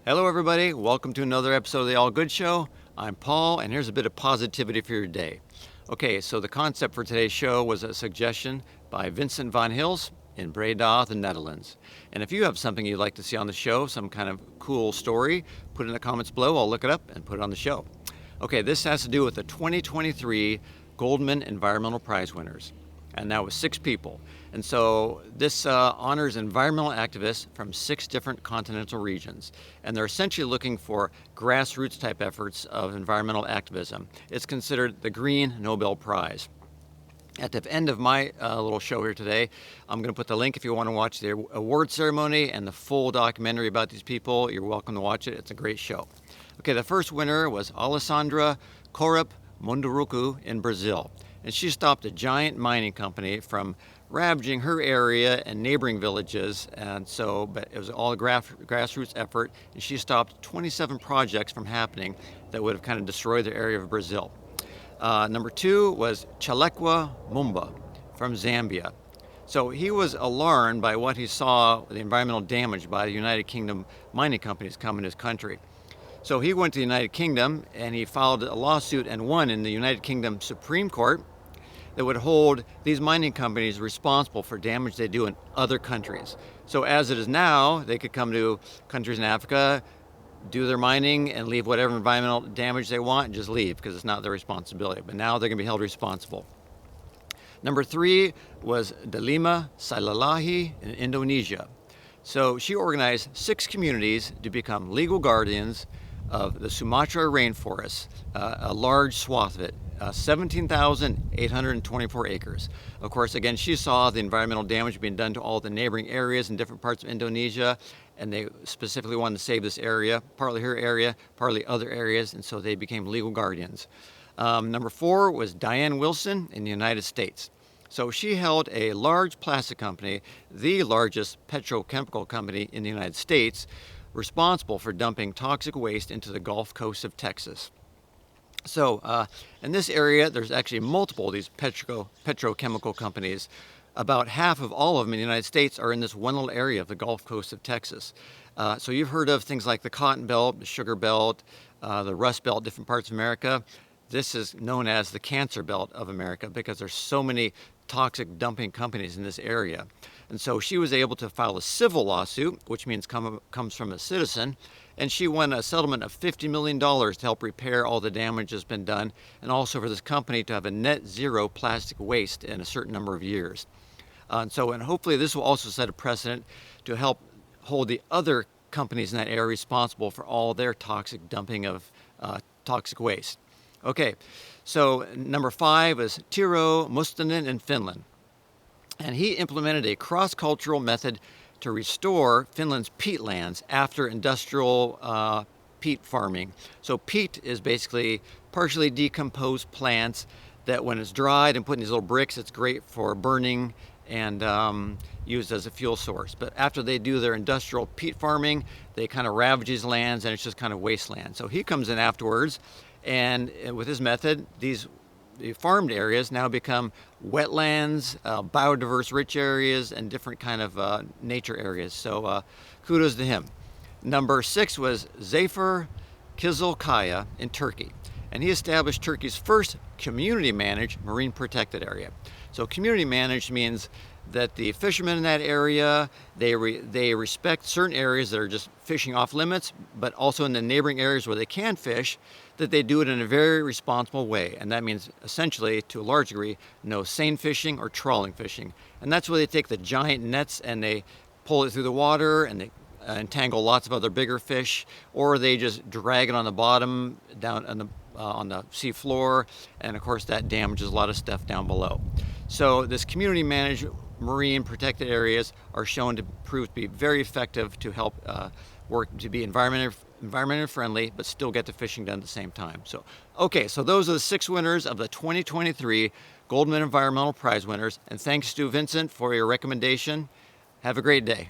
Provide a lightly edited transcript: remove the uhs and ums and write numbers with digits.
Hello everybody, welcome to another episode of the All Good Show. I'm Paul, and here's a bit of positivity for your day. Okay, so the concept for today's show was a suggestion by Vincent van Hils in Breda, the Netherlands. And if you have something you'd like to see on the show, some kind of cool story, put it in the comments below. I'll look it up and put it on the show. Okay, this has to do with the 2023 Goldman Environmental Prize winners. And that was 6 people. And so this honors environmental activists from 6 different continental regions. And they're essentially looking for grassroots type efforts of environmental activism. It's considered the Green Nobel Prize. At the end of my little show here today, I'm going to put the link if you want to watch the award ceremony and the full documentary about these people. You're welcome to watch it. It's a great show. Okay, the first winner was Alessandra Corup Munduruku in Brazil. And she stopped a giant mining company from ravaging her area and neighboring villages. But it was all a grassroots effort, and she stopped 27 projects from happening that would have kind of destroyed the area of Brazil. Number 2 was Chalekwa Mumba from Zambia. So he was alarmed by what he saw, the environmental damage by the United Kingdom mining companies coming to his country. So he went to the United Kingdom and he filed a lawsuit and won in the United Kingdom Supreme Court that would hold these mining companies responsible for damage they do in other countries. So as it is now, they could come to countries in Africa, do their mining and leave whatever environmental damage they want and just leave because it's not their responsibility. But now they're going to be held responsible. Number 3 was Delima Sailalahi in Indonesia. So she organized 6 communities to become legal guardians of the Sumatra rainforest, a large swath of it, 17,824 acres. Of course, again, she saw the environmental damage being done to all the neighboring areas in different parts of Indonesia, and they specifically wanted to save this area, partly her area, partly other areas, and so they became legal guardians. Number 4 was Diane Wilson in the United States. So she held a large plastic company, the largest petrochemical company in the United States, responsible for dumping toxic waste into the Gulf Coast of Texas. So in this area, there's actually multiple of these petrochemical companies. About half of all of them in the United States are in this one little area of the Gulf Coast of Texas. So you've heard of things like the Cotton Belt, the Sugar Belt, the Rust Belt, different parts of America. This is known as the Cancer Belt of America because there's so many toxic dumping companies in this area. And so she was able to file a civil lawsuit, which means comes from a citizen, and she won a settlement of $50 million to help repair all the damage that's been done, and also for this company to have a net zero plastic waste in a certain number of years. And hopefully this will also set a precedent to help hold the other companies in that area responsible for all their toxic dumping of toxic waste. Okay, so number 5 is Tiro Mustonen in Finland. And he implemented a cross-cultural method to restore Finland's peatlands after industrial peat farming. So peat is basically partially decomposed plants that when it's dried and put in these little bricks, it's great for burning and used as a fuel source. But after they do their industrial peat farming, they kind of ravage these lands and it's just kind of wasteland. So he comes in afterwards, and with his method, the farmed areas now become wetlands, biodiverse rich areas, and different kind of nature areas. So kudos to him. Number 6 was Zafer Kizilkaya in Turkey. And he established Turkey's first community managed marine protected area. So community managed means that the fishermen in that area, they respect certain areas that are just fishing off limits, but also in the neighboring areas where they can fish, that they do it in a very responsible way. And that means essentially, to a large degree, no seine fishing or trawling fishing. And that's where they take the giant nets and they pull it through the water and they entangle lots of other bigger fish, or they just drag it on the bottom down on the sea floor, and of course that damages a lot of stuff down below. So this community managed marine protected areas are shown to prove to be very effective to help work to be environmentally friendly, but still get the fishing done at the same time. So those are the 6 winners of the 2023 Goldman Environmental Prize winners, and thanks to Vincent for your recommendation. Have a great day.